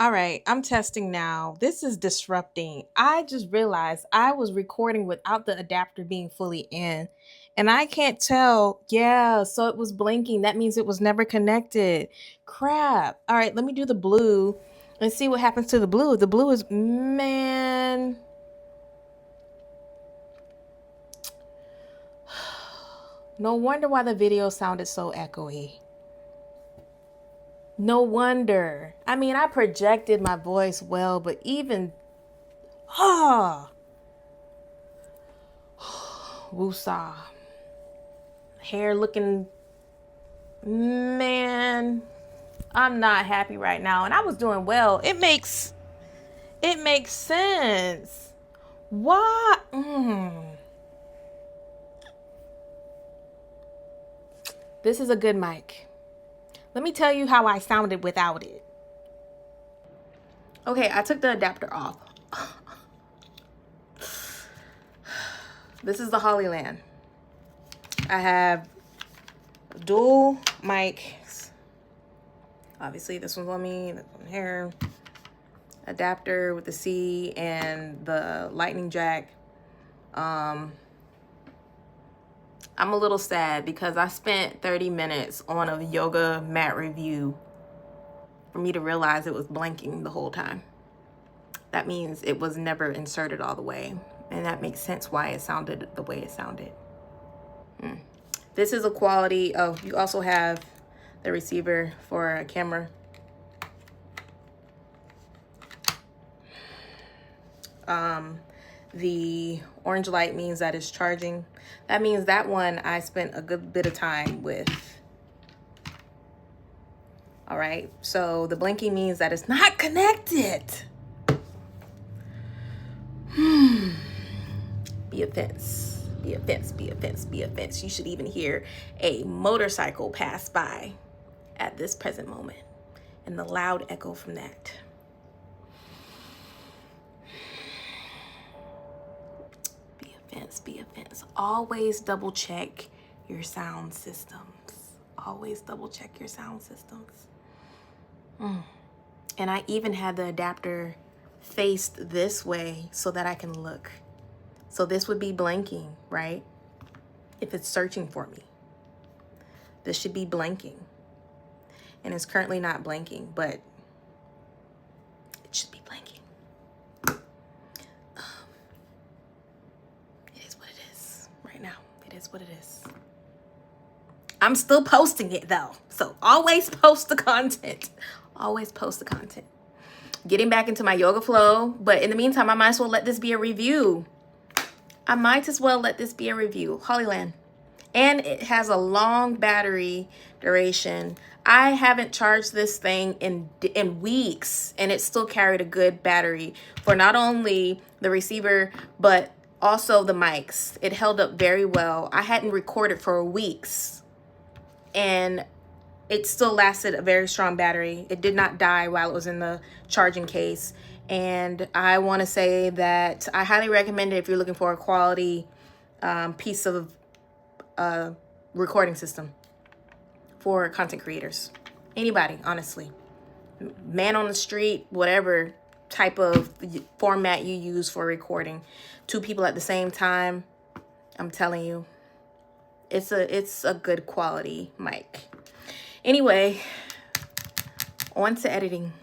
All right, I'm testing now. This is disrupting. I just realized I was recording without the adapter being fully in, and I can't tell. Yeah, so it was blinking. That means it was never connected. Crap. All right, let me do the blue and see what happens to the blue. The blue is, man. No wonder why the video sounded so echoey. No wonder. I mean, I projected my voice well, but even, ah, woosah. Hair looking, man, I'm not happy right now. And I was doing well. It makes sense. Why? This is a good mic. Let me tell you how I sounded without it. Okay, I took the adapter off. This is the Hollyland. I have dual mics. Obviously, this one's on me, this one here. Adapter with the C and the lightning jack. I'm a little sad because I spent 30 minutes on a yoga mat review for me to realize it was blinking the whole time. That means it was never inserted all the way. And that makes sense why it sounded the way it sounded. This is a quality of, you also have the receiver for a camera. The orange light means that it's charging. That means that one I spent a good bit of time with. All right, so the blinking means that it's not connected. Be a fence, be a fence, be a fence, be a fence. You should even hear a motorcycle pass by at this present moment and the loud echo from that. Be a fence. Always double check your sound systems. Always double check your sound systems. And I even had the adapter faced this way so that I can look. So this would be blinking, right? If it's searching for me. This should be blinking. And it's currently not blinking, but it should be blinking. Is what it is. I'm still posting it though. So always post the content. Always post the content. Getting back into my yoga flow. But in the meantime, I might as well let this be a review. Hollyland. And it has a long battery duration. I haven't charged this thing in weeks. And it still carried a good battery for not only the receiver, but also the mics. It held up very well. I hadn't recorded for weeks and it still lasted a very strong battery. It did not die while it was in the charging case. And I want to say that I highly recommend it if you're looking for a quality piece of recording system for content creators. Anybody, honestly. Man on the street, whatever type of format you use for recording. 2 people at the same time. I'm telling you, it's a good quality mic. Anyway, on to editing.